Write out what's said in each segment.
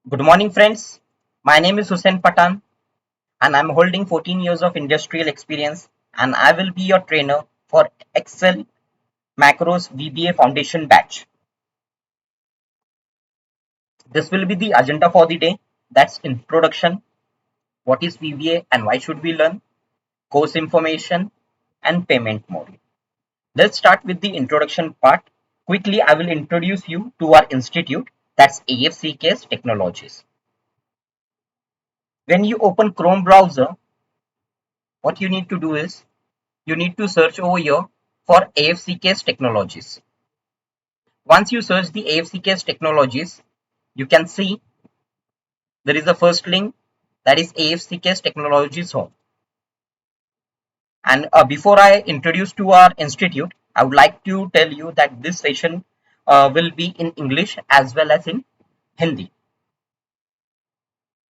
Good morning, friends. My name is Hussein Patan, and I'm holding 14 years of industrial experience, and I will be your trainer for Excel Macros VBA Foundation batch. This will be the agenda for the day. That's introduction, what is VBA and why should we learn, course information, and payment mode. Let's start with the introduction part. Quickly, I will introduce you to our institute, that's AFCKS Technologies. When you open Chrome browser, what you need to do is you need to search over here for AFCKS Technologies. Once you search the AFCKS Technologies, you can see there is a first link, that is AFCKS Technologies Home. And before I introduce to our institute, I would like to tell you that this session will be in English as well as in Hindi.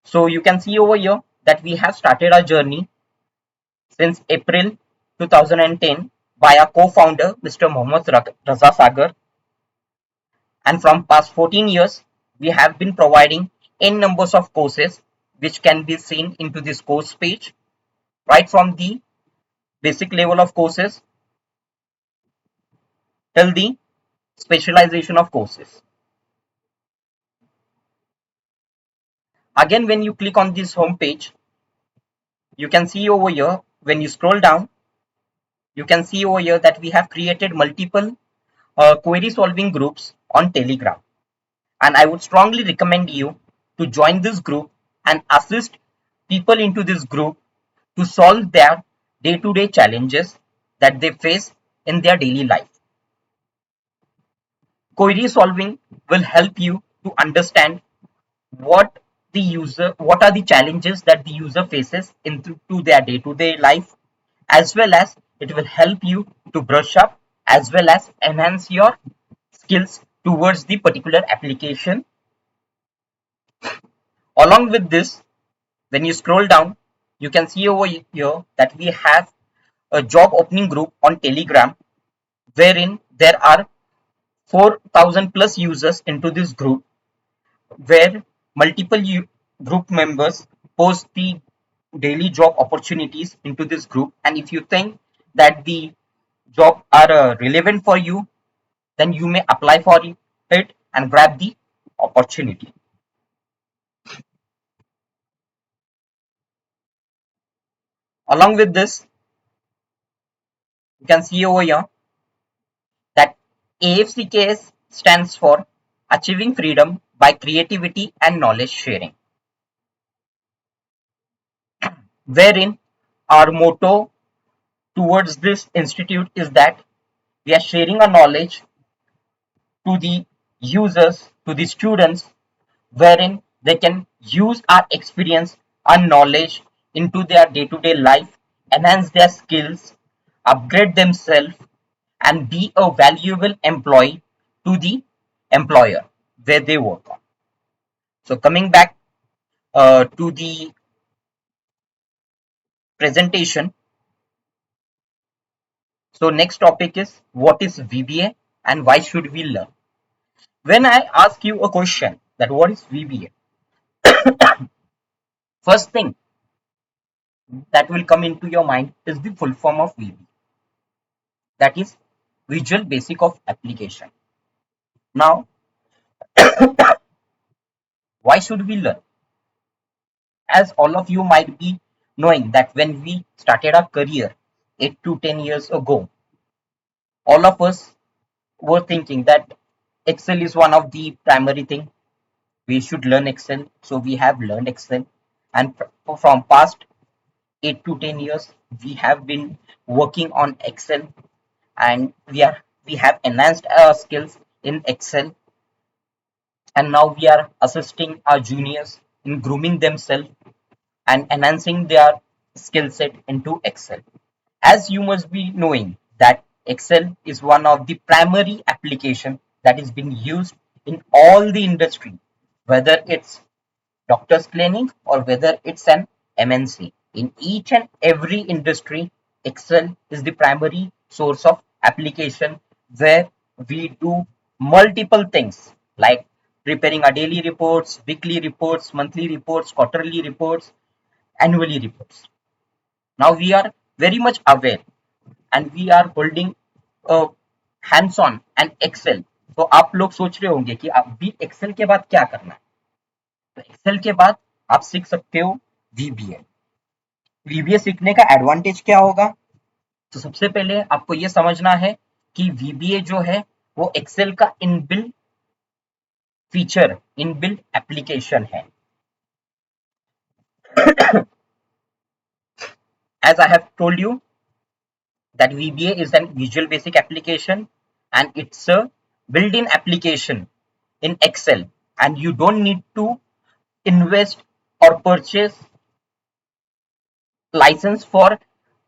So you can see over here that we have started our journey since April 2010 by our co-founder Mr. Mohammad Raza Sagar. And from past 14 years, we have been providing n numbers of courses which can be seen into this course page, right from the basic level of courses till the specialization of courses. Again, when you click on this home page, you can see over here, when you scroll down, you can see over here that we have created multiple query solving groups on Telegram. And I would strongly recommend you to join this group and assist people into this group to solve their day-to-day challenges that they face in their daily life. Query solving will help you to understand what are the challenges that the user faces into their day-to-day life, as well as it will help you to brush up as well as enhance your skills towards the particular application. Along with this, when you scroll down, you can see over here that we have a job opening group on Telegram, wherein there are 4,000 plus users into this group, where multiple group members post the daily job opportunities into this group. And if you think that the job are relevant for you, then you may apply for it and grab the opportunity. Along with this, you can see over here that AFCKS stands for Achieving Freedom by Creativity and Knowledge Sharing, wherein our motto towards this institute is that we are sharing our knowledge to the users, to the students, wherein they can use our experience and knowledge into their day-to-day life, enhance their skills, upgrade themselves, and be a valuable employee to the employer where they work on. So coming back to the presentation, so next topic is what is VBA and why should we learn? When I ask you a question that what is VBA, first thing that will come into your mind is the full form of VB, that is Visual Basic of Application. Now, why should we learn? As all of you might be knowing that when we started our career 8 to 10 years ago, all of us were thinking that Excel is one of the primary thing. We should learn Excel. So we have learned Excel. And from past 8 to 10 years, we have been working on Excel, and we have enhanced our skills in Excel, and now we are assisting our juniors in grooming themselves and enhancing their skill set into Excel. As you must be knowing that Excel is one of the primary application that is being used in all the industry, whether it's doctor's clinic or whether it's an MNC. In each and every industry, Excel is the primary source of application where we do multiple things like preparing our daily reports, weekly reports, monthly reports, quarterly reports, annually reports. Now we are very much aware and we are holding a hands on and Excel. तो आप लोग सोच रहे होंगे कि अभी Excel के बाद क्या करना है. तो एक्सेल के बाद आप सीख सकते हो वीबीए. वीबीए सीखने का एडवांटेज क्या होगा? तो सबसे पहले आपको ये समझना है कि वीबीए जो है वो एक्सेल का इनबिल्ट फीचर, इनबिल्ट एप्लीकेशन है. As I have told you that VBA is an Visual Basic application and it's a built-in application in Excel, and you don't need to invest or purchase license for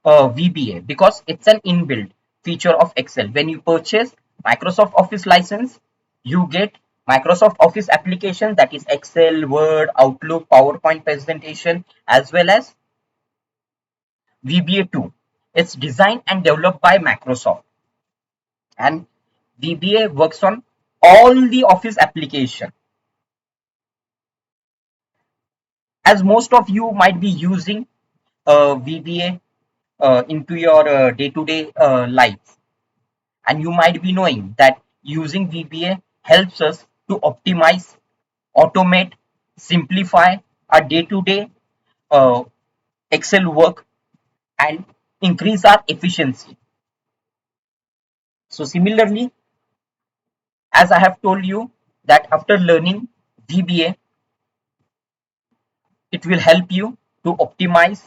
VBA because it's an inbuilt feature of Excel. When you purchase Microsoft Office license, you get Microsoft Office application, that is Excel, Word, Outlook, PowerPoint presentation, as well as VBA 2. It's designed and developed by Microsoft, and VBA works on all the Office application. As most of you might be using VBA into your day-to-day life, and you might be knowing that using VBA helps us to optimize, automate, simplify our day-to-day uh, Excel work and increase our efficiency. So similarly, as I have told you that after learning VBA, it will help you to optimize,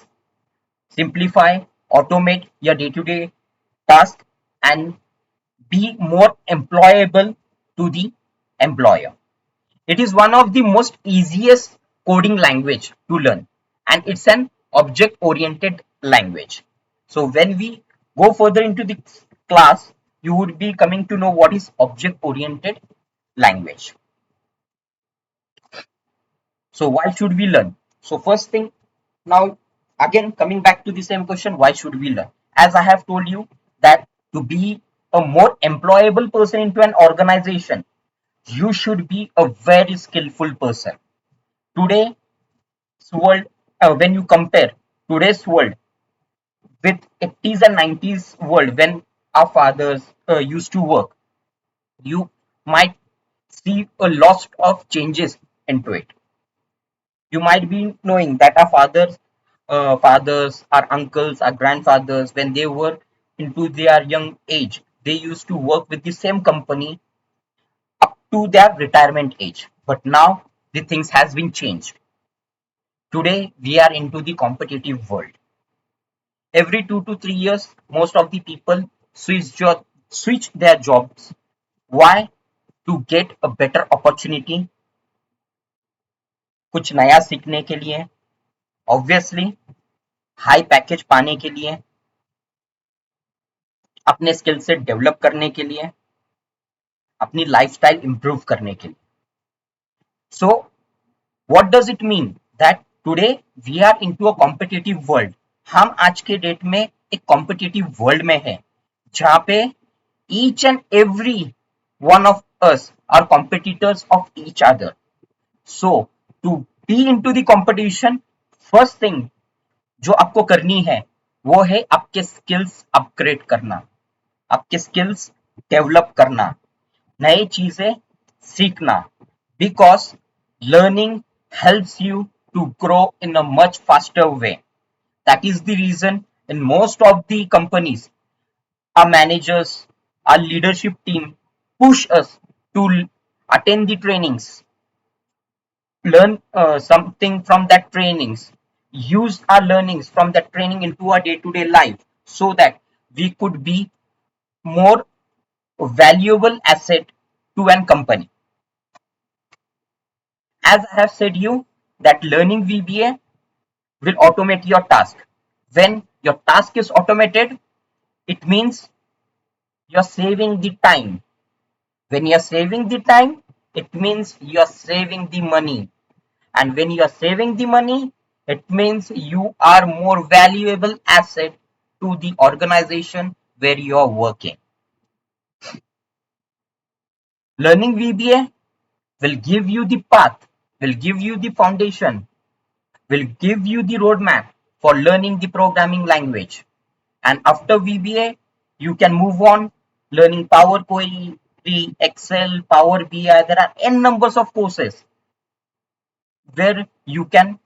simplify, automate your day-to-day task and be more employable to the employer. It is one of the most easiest coding language to learn, and it's an object-oriented language. So when we go further into the class, you would be coming to know what is object-oriented language. So why should we learn? So first thing, now again coming back to the same question, why should we learn? As I have told you that to be a more employable person into an organization, you should be a very skillful person. Today's world, when you compare today's world with 80s and 90s world when our fathers used to work, you might see a lot of changes into it. You might be knowing that our fathers, our uncles, our grandfathers, when they were into their young age, they used to work with the same company up to their retirement age. But now the things has been changed. Today we are into the competitive world. Every 2 to 3 years, most of the people switch their jobs. Why? To get a better opportunity, कुछ नया सीखने के लिए, obviously high package पाने के लिए, अपने skill set develop करने के लिए, अपनी लाइफस्टाइल इंप्रूव करने के लिए. So what does it mean that today we are into a competitive world. हम आज के डेट में एक कॉम्पिटिटिव वर्ल्ड में है जहां पे each and every one of us are competitors of each other. So to be into the competition, first thing जो आपको करनी है वो है आपके स्किल्स अपग्रेड करना, आपके स्किल्स डेवलप करना, नई चीजें सीखना, because learning helps you to grow in a much faster way. That is the reason in most of the companies our managers, our leadership team push us to attend the trainings, learn something from that trainings, use our learnings from that training into our day-to-day life so that we could be more valuable asset to an company. As I have said you that learning VBA will automate your task. When your task is automated, it means you're saving the time. When you're saving the time, it means you're saving the money. And when you're saving the money, it means you are more valuable asset to the organization where you're working. Learning VBA will give you the path, will give you the foundation, will give you the roadmap for learning the programming language. And after VBA, you can move on learning Power Query, Excel, Power BI. There are n numbers of courses where you can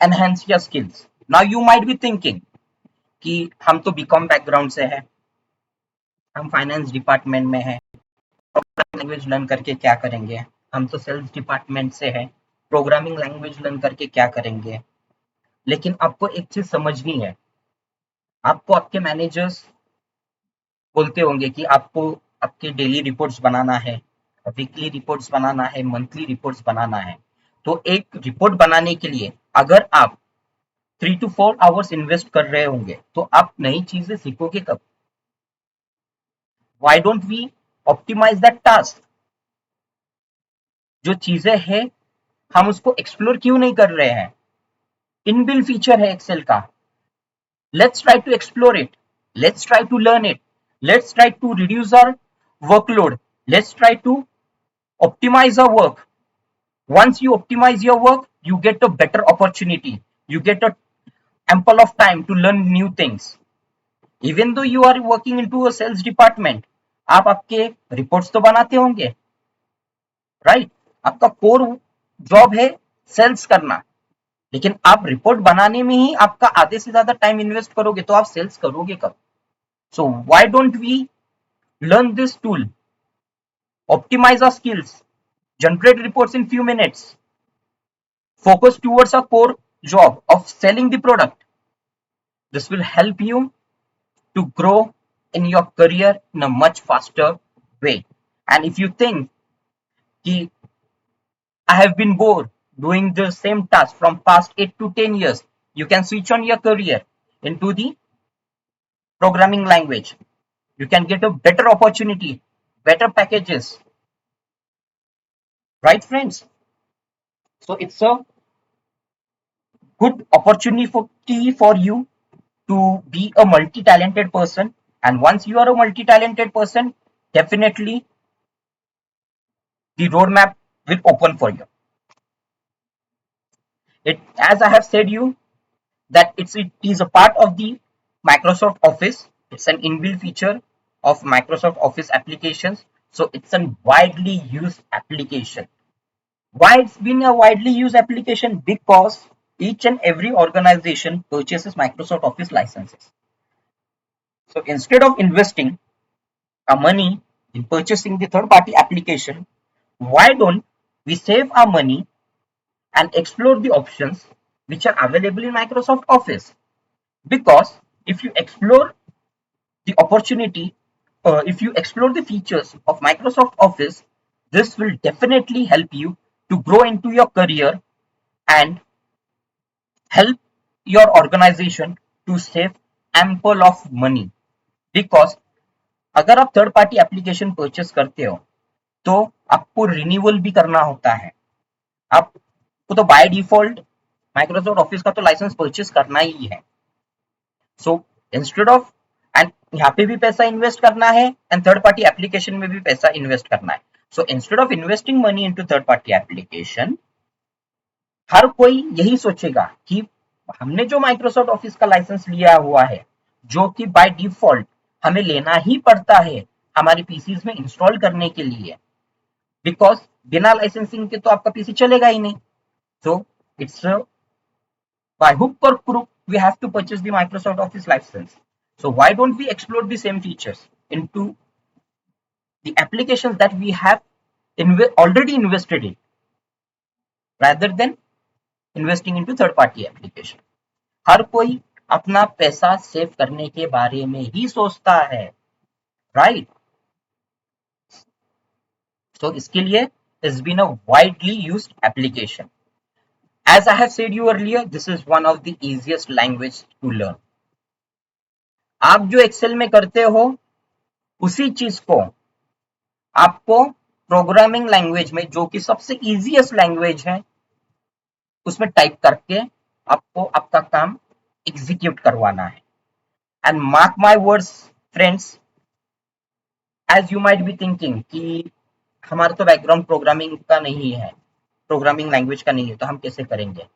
enhance your skills. Now you might be thinking कि हम तो BCom background से है, हम finance department में है, programming language learn करके क्या करेंगे, हम तो सेल्स डिपार्टमेंट से है, प्रोग्रामिंग लैंग्वेज लर्न करके क्या करेंगे। लेकिन आपको एक चीज समझनी है, आपको आपके मैनेजर्स बोलते होंगे कि आपको आपके डेली रिपोर्ट्स बनाना है, वीकली रिपोर्ट्स बनाना है, मंथली रिपोर्ट्स बनाना है। तो एक रिपोर्ट बनाने के लिए अगर आप 3 to 4 आवर्स इन्वेस्ट कर रहे होंगे तो आप नई चीजें सीखोगे कब? Why don't we optimize that task? जो चीजें हैं हम उसको एक्सप्लोर क्यों नहीं कर रहे हैं? इनबिल्ट फीचर है एक्सेल का, let's try to explore it, let's try to learn it, let's try to reduce our workload, let's try to optimize our work. Once you optimize your work, you get a better opportunity, you get a ample of time to learn new things. Even though you are working into a sales department, आप आपके reports तो बनाते होंगे, right? आपका core job है sales करना, लेकिन आप रिपोर्ट बनाने में ही आपका आधे से ज्यादा टाइम इन्वेस्ट करोगे तो आप सेल्स करोगे कब? So why don't we learn this tool, optimize our skills, generate reports in few minutes, focus towards our core job of selling the product. This will help you to grow in your career in a much faster way. And if you think कि I have been bored doing the same task from past 8 to 10 years, you can switch on your career into the programming language. You can get a better opportunity, better packages, right friends? So it's a good opportunity for you to be a multi-talented person. And once you are a multi-talented person, definitely the roadmap will open for you. It, as I have said you, that it is a part of the Microsoft Office. It's an inbuilt feature of Microsoft Office applications. So it's a widely used application. Why it's been a widely used application? Because each and every organization purchases Microsoft Office licenses. So instead of investing our money in purchasing the third party application, why don't we save our money and explore the options which are available in Microsoft Office? Because if you explore the opportunity, if you explore the features of Microsoft Office, this will definitely help you to grow into your career and help your organization to save ample of money. Because अगर आप third party application purchase करते हो तो आपको renewal भी करना होता है, आपको तो बाय डिफॉल्ट माइक्रोसॉफ्ट ऑफिस का तो लाइसेंस परचेस करना ही है। सो इंस्टेड ऑफ, एंड यहाँ पे भी पैसा इन्वेस्ट करना है एंड थर्ड पार्टी एप्लीकेशन में भी पैसा इन्वेस्ट करना है। So instead of investing money into third party application, हर कोई यही सोचेगा कि हमने जो माइक्रोसॉफ्ट ऑफिस का लाइसेंस लिया हुआ है, जो कि बाय डिफॉल्ट हमें लेना ही पड़ता है हमारी पीसीज में इंस्टॉल करने के लिए, बिकॉज बिना लाइसेंसिंग के तो आपका पीसी चलेगा ही नहीं। So it's by hook or crook we have to purchase the Microsoft Office license. So why don't we explore the same features into the applications that we have already invested in, rather than investing into third party application? हर कोई अपना पैसा save करने के बारे में ही सोचता है, right? So इसके लिए it's been a widely used application. As I have said you earlier, this is one of the easiest language to learn. आप जो एक्सेल में करते हो उसी चीज को आपको प्रोग्रामिंग लैंग्वेज में, जो कि सबसे इजीएस्ट लैंग्वेज है, उसमें टाइप करके आपको आपका काम एग्जीक्यूट करवाना है। And mark my words friends, as you might be thinking कि हमारा तो बैकग्राउंड प्रोग्रामिंग का नहीं है, प्रोग्रामिंग लैंग्वेज का नहीं है, तो हम कैसे करेंगे?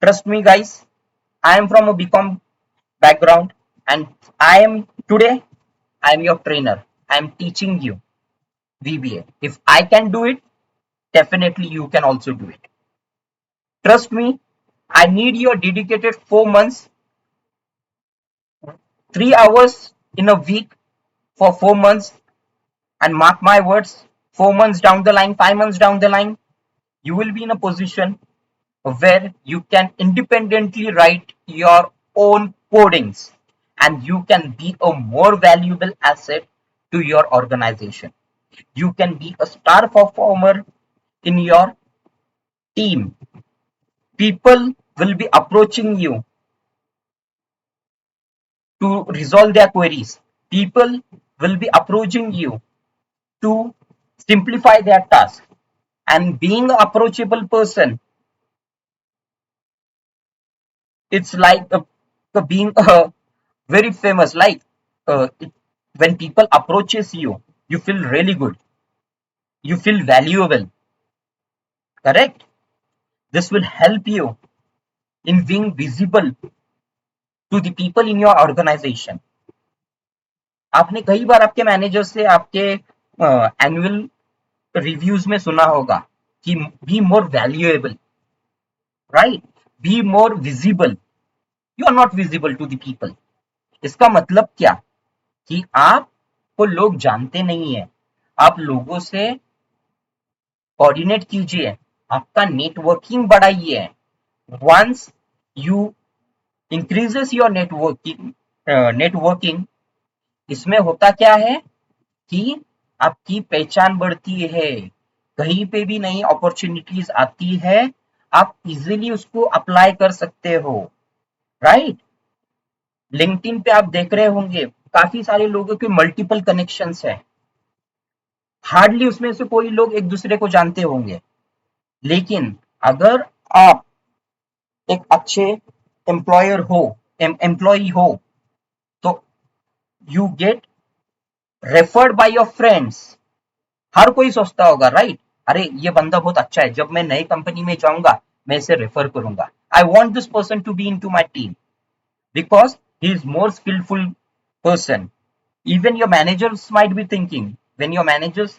Trust me guys, I am from a BCom background, and I am today I am your trainer. I am teaching you VBA. If I can do it, definitely you can also do it. Trust me, I need your dedicated 4 months, 3 hours in a week for 4 months, and mark my words, 4 months down the line, 5 months down the line, you will be in a position where you can independently write your own codings, and you can be a more valuable asset to your organization. You can be a star performer in your team. People will be approaching you to resolve their queries. People will be approaching you to simplify their task. And being an approachable person, it's like being a very famous, like when people approaches you, you feel really good, you feel valuable, correct? This will help you in being visible to the people in your organization. आपने कई बार आपके manager से आपके annual reviews में सुना होगा कि be more valuable, right, be more visible, you are not visible to the people. इसका मतलब क्या कि आपको लोग जानते नहीं है, आप लोगों से कोऑर्डिनेट कीजिए, आपका नेटवर्किंग बढ़ाइए। Once you increases your networking, इसमें होता क्या है कि आपकी पहचान बढ़ती है, कहीं पे भी नई अपॉर्चुनिटीज आती है, आप इजीली उसको अप्लाई कर सकते हो, राइट? लिंक्डइन पे आप देख रहे होंगे काफी सारे लोगों के मल्टीपल कनेक्शंस है, हार्डली उसमें से कोई लोग एक दूसरे को जानते होंगे, लेकिन अगर आप एक अच्छे एम्प्लॉयर हो, एम्प्लॉई हो, तो you get referred by your friends. हर कोई सोचता होगा, राइट, अरे ये बंदा बहुत अच्छा है, जब मैं नई कंपनी में जाऊंगा मैं इसे रेफर करूंगा, I want this person to be in to my team because he is more skilful person. Even your managers might be thinking, when your managers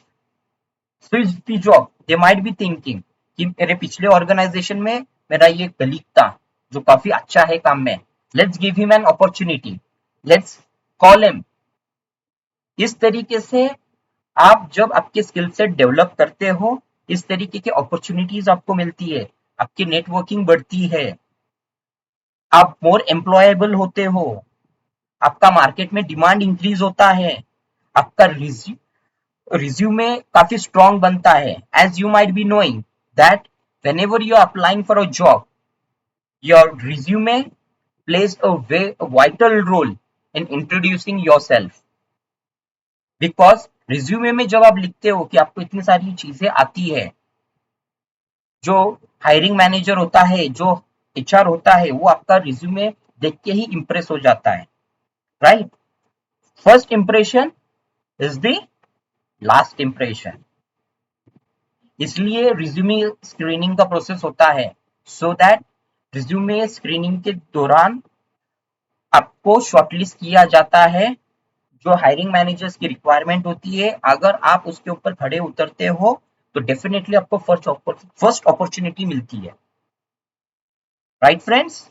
switch the job, they might be thinking कि मेरे पिछले organisation में मेरा ये colleague था जो काफी अच्छा है काम में, let's give him an opportunity, let's call him. इस तरीके से आप जब आपके स्किल सेट डेवलप करते हो, इस तरीके की अपॉर्चुनिटीज आपको मिलती है, आपकी नेटवर्किंग बढ़ती है, आप मोर एम्प्लॉयबल होते हो, आपका मार्केट में डिमांड इंक्रीज होता है, आपका रिज्यूमे काफी स्ट्रॉन्ग बनता है। As you might be knowing that whenever you are applying for a job, your resume plays a vital role in introducing yourself, because resume में जब आप लिखते हो कि आपको इतनी सारी चीजें आती है, जो हायरिंग मैनेजर होता है, जो एचआर होता है, वो आपका रिज्यूमे देख के ही इंप्रेस हो जाता है, right? First impression is the last impression. इसलिए रिज्यूमे स्क्रीनिंग का प्रोसेस होता है, सो दैट रिज्यूमे स्क्रीनिंग के दौरान आपको शॉर्टलिस्ट किया जाता है, जो हायरिंग मैनेजर्स की रिक्वायरमेंट होती है, अगर आप उसके ऊपर खड़े उतरते हो तो डेफिनेटली आपको फर्स्ट अपॉर्चुनिटी मिलती है, right friends?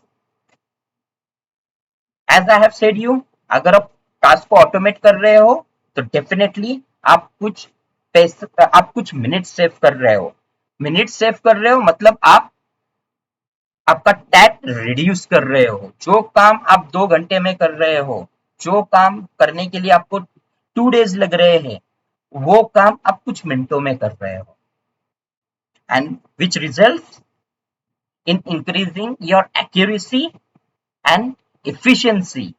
As I have said you, अगर आप टास्क को ऑटोमेट कर रहे हो तो डेफिनेटली आप कुछ पैसे, आप कुछ मिनट सेव कर रहे हो। मिनट सेव कर रहे हो मतलब आप आपका टैट रिड्यूस कर रहे हो। जो काम आप 2 घंटे में कर रहे हो, जो काम करने के लिए आपको 2 डेज लग रहे हैं, वो काम आप कुछ मिनटों में कर रहे हो, and which result in increasing your accuracy and efficiency,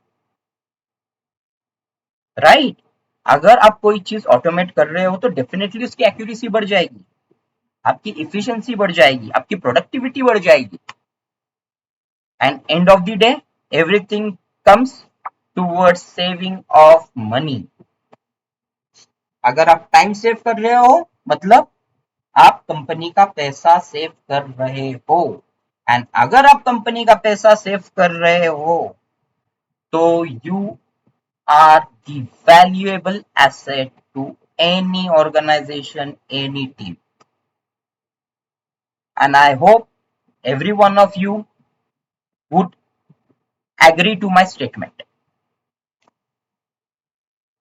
right? अगर आप कोई चीज ऑटोमेट कर रहे हो तो डेफिनेटली उसकी एक्यूरेसी बढ़ जाएगी, आपकी एफिशिएंसी बढ़ जाएगी, आपकी प्रोडक्टिविटी बढ़ जाएगी, and end of the day everything comes towards saving of money. अगर आप टाइम सेव कर रहे हो मतलब आप कंपनी का पैसा सेव कर रहे हो। एंड अगर आप कंपनी का पैसा सेव कर रहे हो तो you are the valuable asset to any organization, any team. And I hope every one of you would agree to my statement.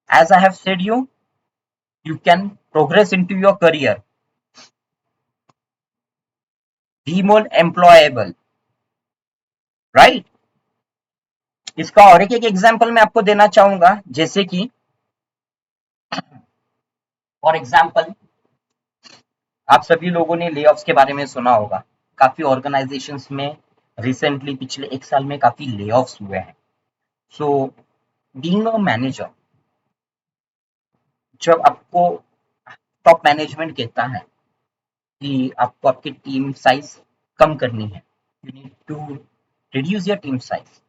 As I have said you can progress into your career, be more employable, right? इसका और एक example मैं आपको देना चाहूंगा, जैसे कि for example आप सभी लोगों ने ले ऑफ्स के बारे में सुना होगा। काफी ऑर्गेनाइजेशंस में रिसेंटली पिछले एक साल में काफी ले ऑफ्स हुए हैं। सो बीइंग अ मैनेजर, जब आपको टॉप मैनेजमेंट कहता है कि आपको आपकी टीम साइज कम करनी है, you need to reduce your team size,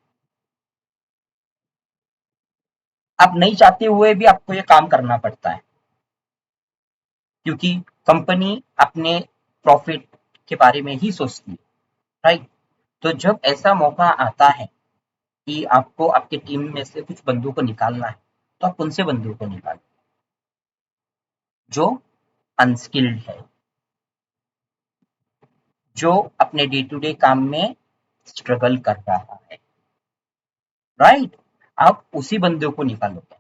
आप नहीं चाहते हुए भी आपको ये काम करना पड़ता है, क्योंकि कंपनी अपने प्रॉफिट के बारे में ही सोचती है, राइट? तो जब ऐसा मौका आता है कि आपको आपके टीम में से कुछ बंदों को निकालना है, तो आप कौन से बंदों को निकालो? जो अनस्किल्ड है, जो अपने डे टू डे काम में स्ट्रगल कर रहा है, राइट? आप उसी बंदों को निकालोगे।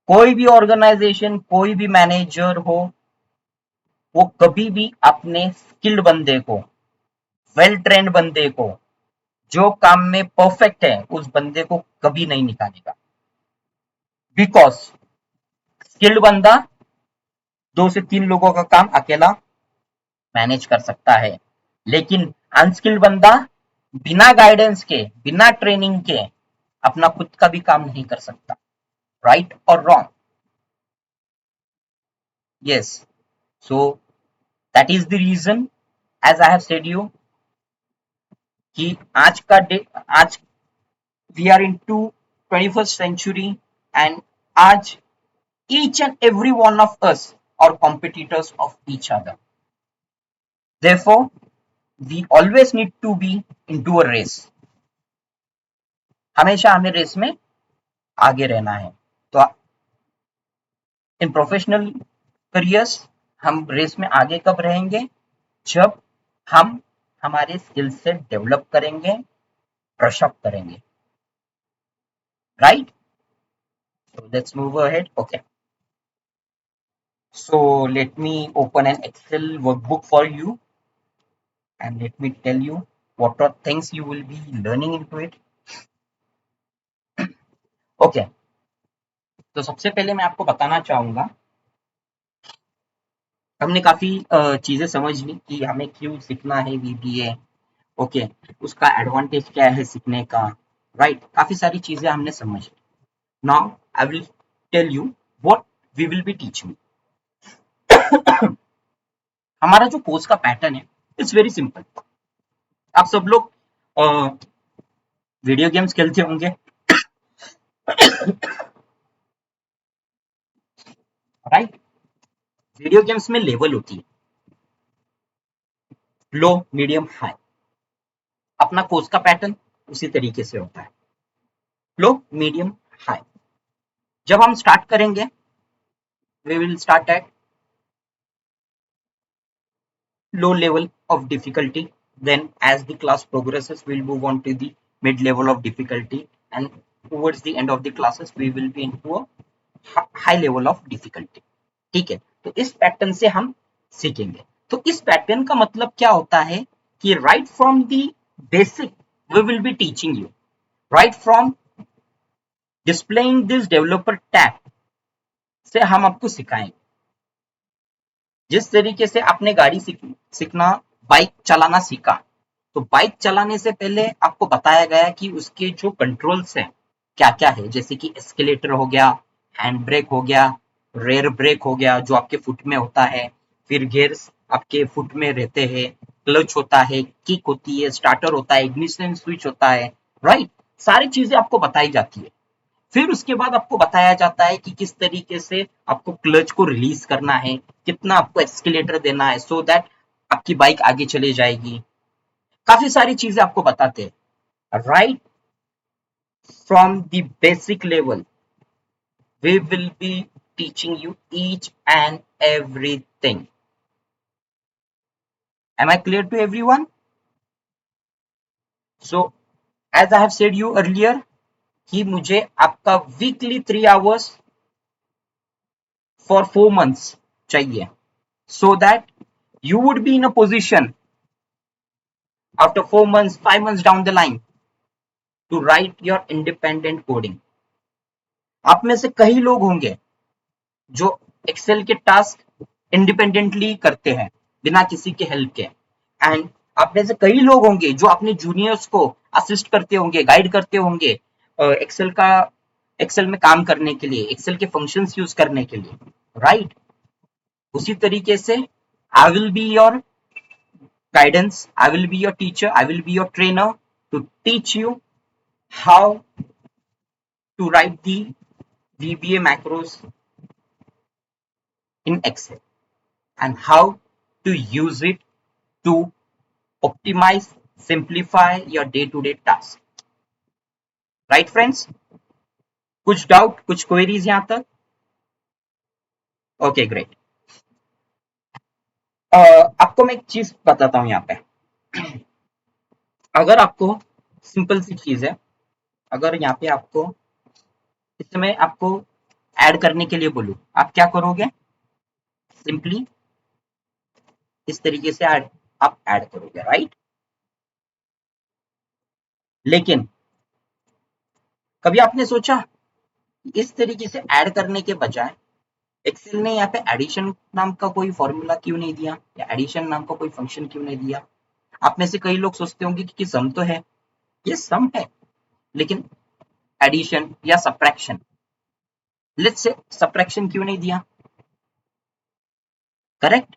कोई भी ऑर्गेनाइजेशन, कोई भी मैनेजर हो, वो कभी भी अपने स्किल्ड बंदे को, वेल ट्रेंड बंदे को, जो काम में परफेक्ट है, उस बंदे को कभी नहीं निकालेगा। बिकॉज स्किल्ड बंदा 2 से 3 लोगों का काम अकेला मैनेज कर सकता है, लेकिन अनस्किल्ड बंदा बिना गाइडेंस के, बिना ट्रेनिंग के अपना खुद का भी काम नहीं कर सकता। राइट और wrong? Yes. So that is the reason, as I have said you, कि आज का डे, आज we are into 21st century, and आज each and every one of us are competitors of each other. Therefore, we always need to be into a race. हमेशा हमें race में आगे रहना है। तो इन प्रोफेशनल करियर्स हम रेस में आगे कब रहेंगे? जब हम हमारे स्किल सेट डेवलप करेंगे, ब्रश अप करेंगे, right? So let's move ahead. Okay. So let me open an Excel workbook for you, and let me tell you what are things you will be learning into it. Okay. तो सबसे पहले मैं आपको बताना चाहूंगा, हमने काफी चीजें समझ ली कि हमें क्यों सीखना है VBA। ओके, उसका एडवांटेज क्या है सीखने का, राइट? काफी सारी चीजें हमने समझ ली। Now I will tell you what we will be teaching. हमारा जो कोर्स का पैटर्न है, इट्स वेरी सिंपल। आप सब लोग वीडियो गेम्स खेलते होंगे, राइट? वीडियो गेम्स में लेवल होती है, लो, मीडियम, हाई। अपना कोर्स का पैटर्न उसी तरीके से होता है, लो, मीडियम, हाई। जब हम स्टार्ट करेंगे, we will start at low level of difficulty, then as the class progresses we'll move on to the mid level of difficulty, and towards the end of the classes we will be into a high level of difficulty। ठीक है, तो इस pattern से हम सीखेंगे। तो इस pattern का मतलब क्या होता है कि right from the basic we will be teaching you, right from displaying this developer tab से हम आपको सिखाएंगे। जिस तरीके से आपने गाड़ी सीखना, बाइक चलाना सीखा, तो बाइक चलाने से पहले आपको बताया गया कि उसके जो कंट्रोल्स हैं क्या क्या है, जैसे कि एस्केलेटर हो गया, हैंड ब्रेक हो गया, रेयर ब्रेक हो गया जो आपके फुट में होता है, फिर गियर्स आपके फुट में रहते हैं, क्लच होता है, किक होती है, स्टार्टर होता है, इग्निशन स्विच होता है, राइट? सारी चीजें आपको बताई जाती है। फिर उसके बाद आपको बताया जाता है कि किस तरीके से आपको क्लच को रिलीज करना है, कितना आपको एक्सीलरेटर देना है सो दैट आपकी बाइक आगे चले जाएगी। काफी सारी चीजें आपको बताते हैं। Right from the basic level we will be teaching you each and everything. Am I clear to everyone? So, as I have said you earlier, कि मुझे आपका वीकली 3 hours for 4 months चाहिए, so that you would be in a position after 4 months, 5 months down the line to write your independent coding. आप में से कई लोग होंगे जो एक्सेल के टास्क इंडिपेंडेंटली करते हैं बिना किसी के हेल्प के, एंड आप में से कई लोग होंगे जो अपने जूनियर्स को असिस्ट करते होंगे, गाइड करते होंगे एक्सेल में काम करने के लिए, एक्सेल के फंक्शंस यूज करने के लिए। राइट उसी तरीके से आई will be your guidance, I will be your teacher, I will be your trainer to teach you how to write the VBA macros in Excel and how to use it to optimize, simplify your day-to-day task. Right, friends? कुछ doubt, कुछ queries यहां तक? Okay great. आपको मैं एक चीज बताता हूं यहाँ पे। अगर आपको सिंपल सी चीज है, अगर यहाँ पे आपको इसमें आपको ऐड करने के लिए बोलूं, आप क्या करोगे? सिंपली इस तरीके से आप ऐड करोगे, राइट? लेकिन कभी आपने सोचा इस तरीके से ऐड करने के बजाय एक्सेल ने यहाँ पे एडिशन नाम का कोई फॉर्मूला क्यों नहीं दिया, या एडिशन नाम का कोई फंक्शन क्यों नहीं दिया? आप में से कई लोग सोचते होंगे कि सम तो है, ये सम है, लेकिन एडिशन या सब्ट्रैक्शन, लेट्स से सब्ट्रैक्शन क्यों नहीं दिया? करेक्ट,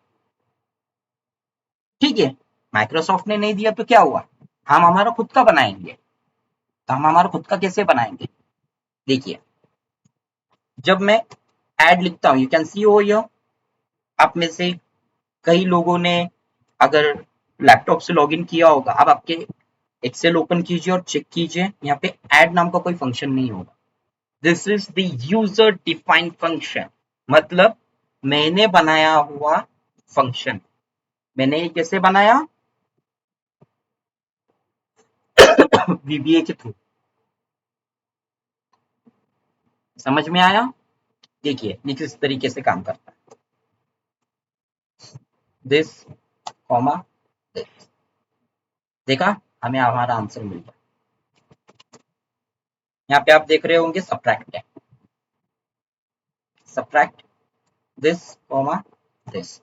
ठीक है। माइक्रोसॉफ्ट ने नहीं दिया तो क्या हुआ? हम हमारा खुद का बनाएंगे। तो हम हमारा खुद का कैसे बनाएंगे? देखिए, जब मैं ऐड लिखता हूं, you can see over here, आप में से कई लोगों ने अगर लैपटॉप से लॉगिन किया होगा, अब आपके एक्सेल ओपन कीजिए और चेक कीजिए, यहाँ पे ऐड नाम का कोई फंक्शन नहीं होगा। This is the user defined function, मतलब मैंने बनाया हुआ फंक्शन। मैंने ये कैसे बनाया? VBA के थ्रू। समझ में आया? देखिए ये किस तरीके से काम करता है, दिस कॉमा दिस। देखा, हमें हमारा आंसर मिल गया। यहाँ पे आप देख रहे होंगे सब्ट्रैक्ट है, सब्ट्रैक्ट दिस कॉमा दिस,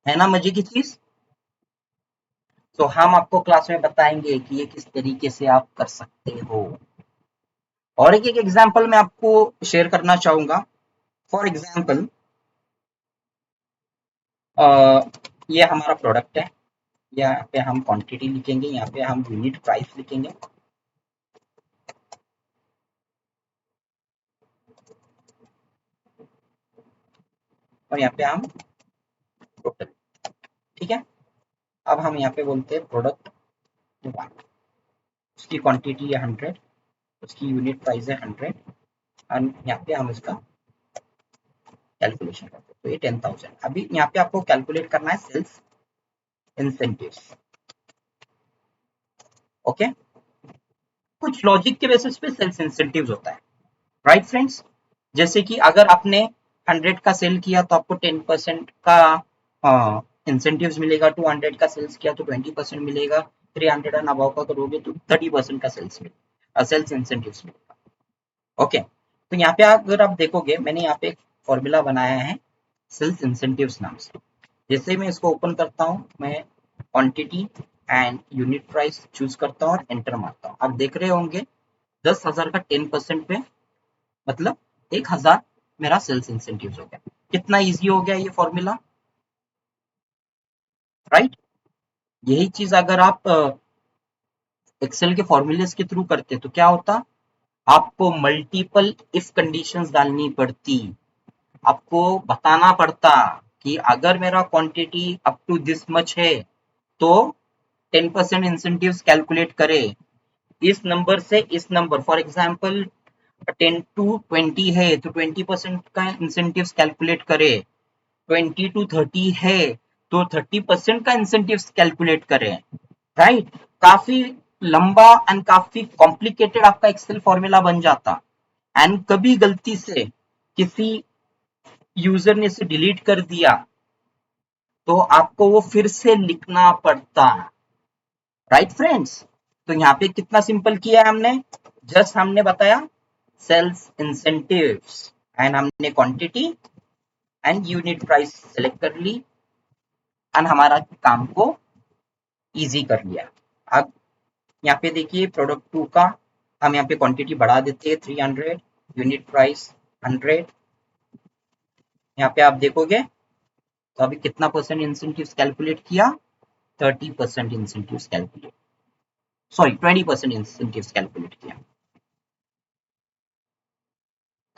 है ना मजे की चीज? तो हम आपको क्लास में बताएंगे कि ये किस तरीके से आप कर सकते हो। और एक एक एग्जाम्पल मैं आपको शेयर करना चाहूंगा। फॉर एग्जाम्पल, ये हमारा प्रोडक्ट है, यहाँ पे हम क्वांटिटी लिखेंगे, यहाँ पे हम यूनिट प्राइस लिखेंगे, और यहाँ पे हम टोटल। ठीक है, अब हम यहाँ पे बोलते हैं प्रोडक्ट 1, उसकी क्वांटिटी है 100, उसकी यूनिट प्राइस है 100, और यहाँ पे हम इसका कैलकुलेशन करते हैं, तो ये 10,000। अभी यहाँ पे आपको कैलकुलेट करना है सेल्स इंसेंटिव्स। ओके, कुछ लॉजिक के बेसिस पे सेल्स इंसेंटिव्स होता है, राइट फ्रेंड्स? जैसे कि अगर आपने 100 का सेल किया तो आपको 10% का इंसेंटिव्स मिलेगा, 200 का सेल्स किया तो 20% मिलेगा, 300 एंड अबव का करोगे तो 30% का सेल्स मिलेगा, सेल्स इंसेंटिव्स मिलेगा। ओके, तो यहाँ पे अगर आप देखोगे, मैंने यहाँ पे एक फॉर्मूला बनाया है सेल्स इंसेंटिव्स नाम से। जैसे मैं इसको ओपन करता हूँ, मैं quantity and unit price choose करता हूँ और एंटर मारता हूँ। आप देख रहे होंगे 10,000 का 10% पे मतलब 1,000 मेरा सेल्स इंसेंटिव हो गया। कितना इजी हो गया ये फॉर्मूला, राइट? यही चीज अगर आप एक्सेल के फॉर्मूलेस के थ्रू करते तो क्या होता? आपको मल्टीपल इफ कंडीशंस डालनी पड़ती, आपको बताना पड़ता कि अगर मेरा quantity up to this much है तो 10% इंसेंटिव्स कैलकुलेट करे, इस नंबर से इस नंबर, फॉर एग्जांपल 10 टू 20 है तो 20% का इंसेंटिव्स कैलकुलेट करे, 20 टू 30 है तो 30% का इंसेंटिव्स कैलकुलेट करें, राइट। काफी लंबा एंड काफी कॉम्प्लिकेटेड आपका एक्सेल फॉर्मूला बन जाता, एंड कभी गलती से किसी यूजर ने इसे डिलीट कर दिया तो आपको वो फिर से लिखना पड़ता, राइट फ्रेंड्स। तो यहाँ पे कितना सिंपल किया है हमने, जस्ट हमने बताया सेल्स इंसेंटिव्स एंड हमने quantity and unit price select कर ली एंड हमारा काम को इजी कर लिया। अब यहाँ पे देखिए प्रोडक्ट 2 का हम यहाँ पे क्वांटिटी बढ़ा देते हैं 300, यूनिट प्राइस 100, यहाँ पे आप देखोगे तो अभी कितना परसेंट इंसेंटिव्स कैलकुलेट किया, 30% incentives calculate, sorry 20% incentives calculate किया,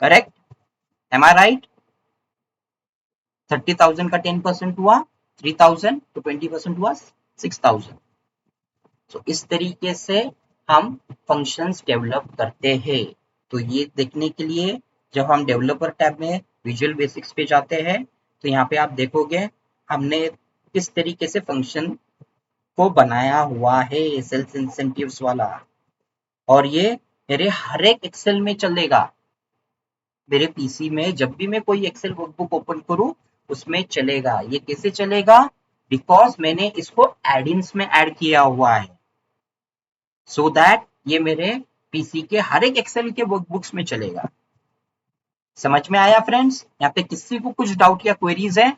करेक्ट, एम आई राइट। 30,000 का 10% हुआ 3,000, तो 20% हुआ 6,000। तो इस तरीके से हम फंक्शंस डेवलप करते हैं। तो ये देखने के लिए जब हम डेवलपर टैब में विजुअल बेसिक्स पे जाते हैं तो यहाँ पे आप देखोगे हमने किस तरीके से फंक्शन को बनाया हुआ है सेल्स इंसेंटिव्स वाला, और ये मेरे हर एक एक्सेल में चलेगा। मेरे पीसी में जब भी मैं कोई एक्सेल वर्कबुक ओपन करूं उसमें चलेगा। ये कैसे चलेगा, बिकॉज मैंने इसको एडिन्स में ऐड किया हुआ है, सो दैट ये मेरे पीसी के हर एक एक्सेल के वर्कबुक्स में चलेगा। समझ में आया फ्रेंड्स, यहाँ पे किसी को कुछ डाउट या क्वेरीज है?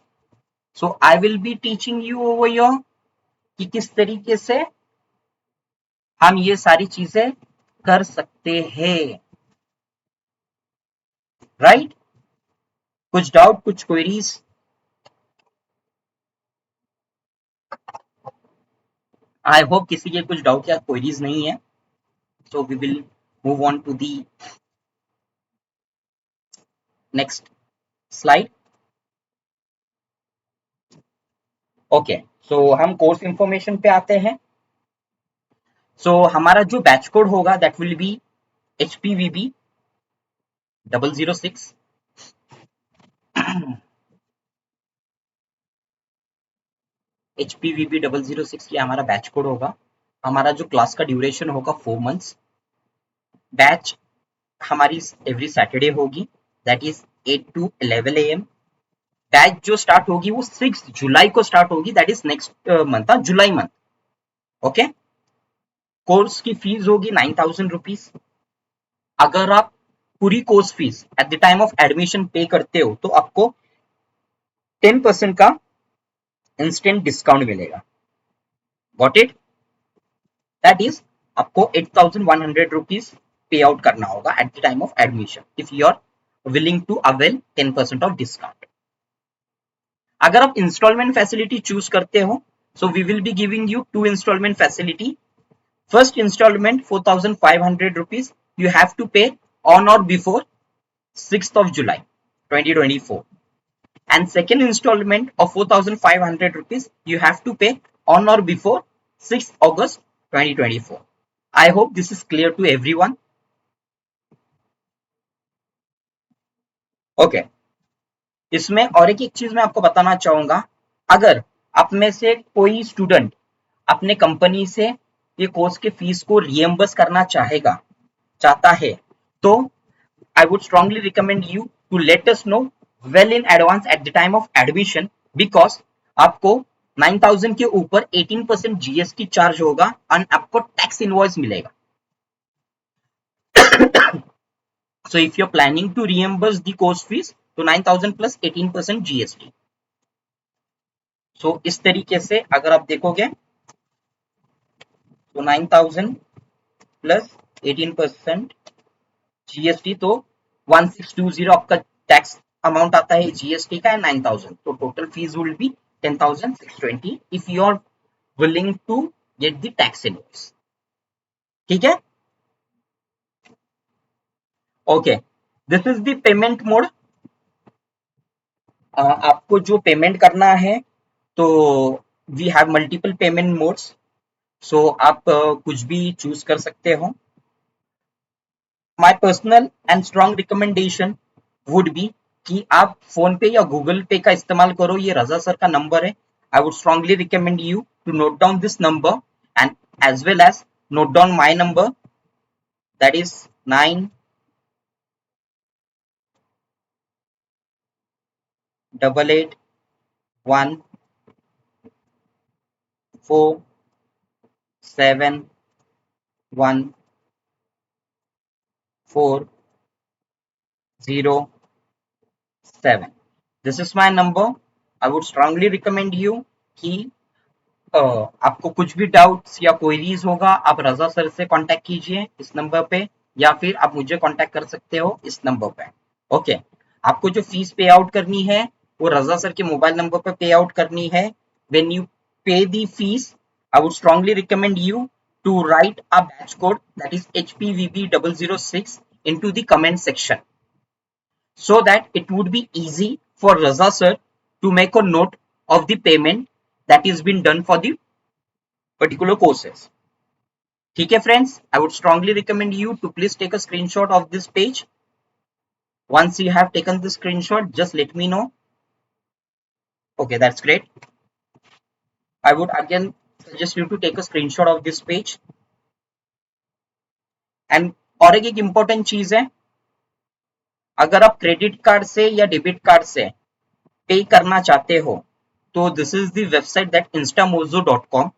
So I will be teaching you over your कि किस तरीके से हम ये सारी चीजें कर सकते हैं, राइट। कुछ डाउट, कुछ क्वेरीज? आई होप किसी के कुछ डाउट या क्वेरीज नहीं है। So we will move on to the next slide. Okay, so हम कोर्स इंफॉर्मेशन पे आते हैं। सो हमारा जो बैच कोड होगा that will be HPVB 006। HPVB 006 ये हमारा बैच कोड होगा। हमारा जो क्लास का ड्यूरेशन होगा 4 मंथ्स। बैच हमारी एवरी सैटरडे होगी, that is 8 to 11 AM। Batch जो स्टार्ट होगी वो 6 जुलाई को स्टार्ट होगी, that is next month, July month. Okay, course की फीस होगी 9,000 रुपीज। अगर आप पूरी course fees eight the time of admission पे करते हो तो आपको 10% का इंस्टेंट डिस्काउंट मिलेगा। Got it? दैट इज आपको 8,100 रुपीज पे आउट करना होगा eight the time of admission if you are willing to avail 10% of discount. अगर आप इंस्टॉलमेंट फैसिलिटी चूज करते हो, so we will be giving you 2 instalment facility. First instalment 4,500 rupees you have to pay on or before 6th of July 2024, and second installment of 4,500 rupees you have to pay on or before 6th August 2024. I hope this is clear to everyone. Okay, इसमें और एक चीज मैं आपको बताना चाहूंगा, अगर आप में से कोई स्टूडेंट अपने कंपनी से ये कोर्स के फीस को रियम्बर्स करना चाहता है, तो I would strongly recommend you to let us know well in advance at the time of admission, because आपको 9,000 के ऊपर 18% GST चार्ज होगा और आपको टैक्स इनवॉइस मिलेगा। So if you're planning to reimburse the course fees, तो 9,000 plus 18% GST. So इस तरीके से अगर आप देखोगे तो 9,000 plus 18% GST, तो 1620 आपका टैक्स अमाउंट आता है जीएसटी का, 9,000, तो total fees will be 10,620 if you are willing to get the tax invoice. ठीक है, okay, this is the payment mode. आपको जो पेमेंट करना है, तो we have multiple payment modes, so आप कुछ भी चूज कर सकते हो। My personal and strong recommendation would be कि आप फोन पे या गूगल पे का इस्तेमाल करो। ये रजा सर का नंबर है। I would strongly recommend you to note down this number and as well as note down my number, that is 9811471407। This is my number. I would strongly recommend you कि आपको कुछ भी doubts या queries होगा, आप रजा sir से contact कीजिए इस नंबर पे, या फिर आप मुझे कांटेक्ट कर सकते हो इस नंबर पे। ओके, आपको जो फीस पे आउट करनी है वो रजा सर के मोबाइल नंबर पे पे आउट करनी है। When you pay the fees, I would strongly recommend you to write a batch code, that is HPVB006 into the comment section, so that it would be easy for Raza sir to make a note of the payment that is been done for the particular courses. ठीक है friends, I would strongly recommend you to please take a screenshot of this page. Once you have taken the screenshot, just let me know. Okay, that's great. I would again suggest you to take a screenshot of this page. And और एक important चीज है, अगर आप credit card से या debit card से पे करना चाहते हो, तो this is the website that instamozo.com।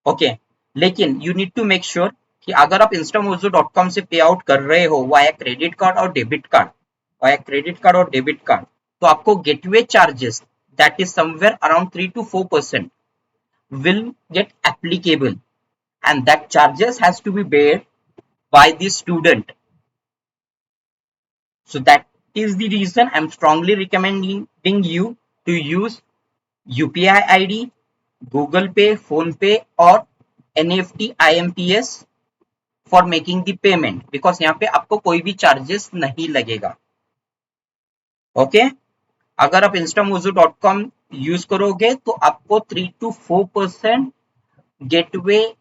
Okay, लेकिन you need to make sure कि अगर आप instamozo.com से पे आउट कर रहे हो वाया क्रेडिट कार्ड और डेबिट कार्ड, तो आपको gateway charges that is somewhere around 3 to 4% will get applicable, and that charges has to be paid by the student. So that is the reason I'm strongly recommending you to use UPI ID, Google Pay, Phone Pay और NEFT IMPS for making the payment, because यहाँ पे आपको कोई भी charges नहीं लगेगा। Okay, अगर आप instamozo.com यूज करोगे तो आपको 3 to 4% गेटवे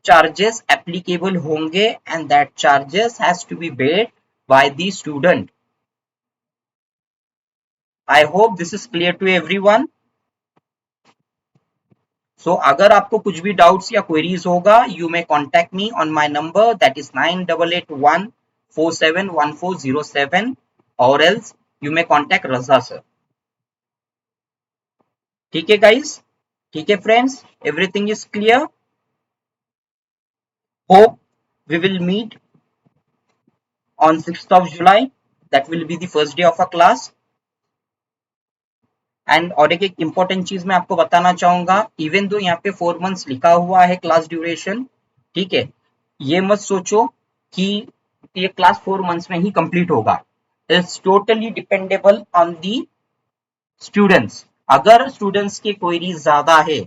चार्जेस एप्लीकेबल होंगे, and that charges has to be paid by the student. I hope this is clear to everyone. So अगर आपको कुछ भी डाउट्स या क्वेरीज होगा, you may contact me on my number that is 9881471407, और else you may contact Raza sir. ठीक है guys, ठीक है friends, everything is clear. Hope we will meet on 6th of July. That will be the first day of our class. And और एक important चीज मैं आपको बताना चाहूंगा, इवन दो यहाँ पे 4 months लिखा हुआ है क्लास ड्यूरेशन, ठीक है, ये मत सोचो कि ये क्लास 4 months में ही कंप्लीट होगा। It's totally dependable on the students. अगर स्टूडेंट्स की क्वेरी ज्यादा है,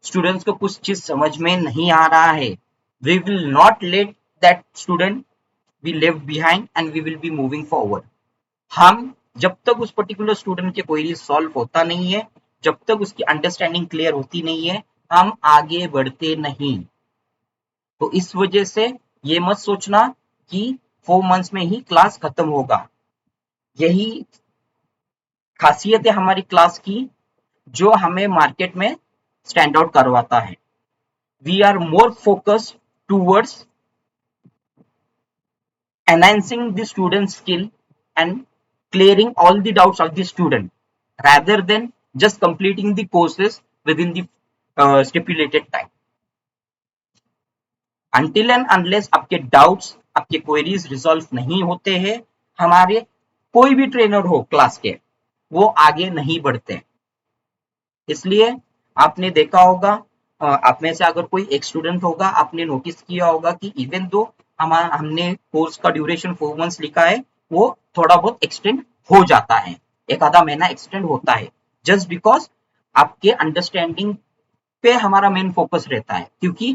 स्टूडेंट्स को कुछ चीज समझ में नहीं आ रहा है, we will not let that student be left behind and we will be moving forward. हम जब तक उस पर्टिकुलर स्टूडेंट के क्वेरी सॉल्व होता नहीं है, जब तक उसकी अंडरस्टैंडिंग क्लियर होती नहीं है, हम आगे बढ़ते नहीं। तो इस वजह से ये मत सोचना कि 4 months में ही क्लास खत्म होगा। यही खासियत है हमारी क्लास की, जो हमें मार्केट में स्टैंड आउट करवाता है। We are more focused towards enhancing the student skill and clearing all the doubts of the student, rather than just completing the courses within the stipulated time. Until and unless आपके doubts, आपके queries resolve नहीं होते हैं, हमारे कोई भी trainer हो class के, वो आगे नहीं बढ़ते। इसलिए आपने देखा होगा, आप में से अगर कोई एक स्टूडेंट होगा, आपने नोटिस किया होगा कि इवन दो हमने कोर्स का ड्यूरेशन 4 months लिखा है, वो थोड़ा बहुत एक्सटेंड हो जाता है, एक आधा महीना एक्सटेंड होता है, जस्ट बिकॉज आपके अंडरस्टैंडिंग पे हमारा मेन फोकस रहता है। क्योंकि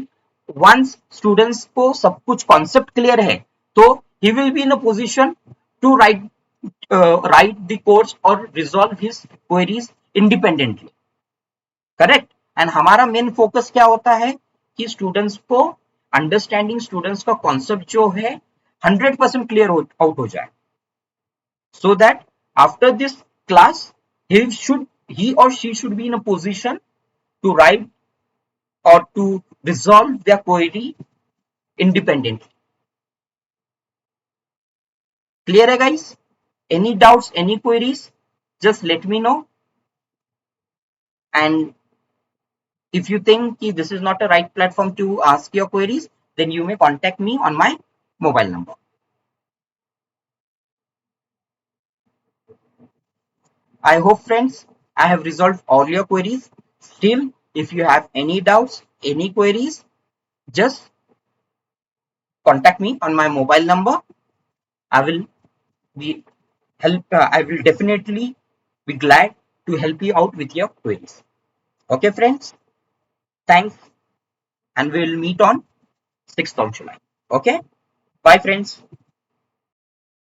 वंस स्टूडेंट्स को सब कुछ कॉन्सेप्ट क्लियर है, तो he will be in a position to write the codes or resolve his queries independently. Correct. And हमारा मेन फोकस क्या होता है कि स्टूडेंट्स को अंडरस्टैंडिंग, स्टूडेंट्स का कॉन्सेप्ट जो है 100% क्लियर आउट हो जाए, so that after this class he or she should be in a position to write or to resolve their query independently. Clear है guys? Any doubts, any queries, just let me know. And if you think this is not a right platform to ask your queries, then you may contact me on my mobile number. I hope friends, I have resolved all your queries. Still, if you have any doubts, any queries, just contact me on my mobile number. I will be I will definitely be glad to help you out with your queries. Okay, friends. Thanks, and we will meet on 6th of July. Okay. Bye, friends.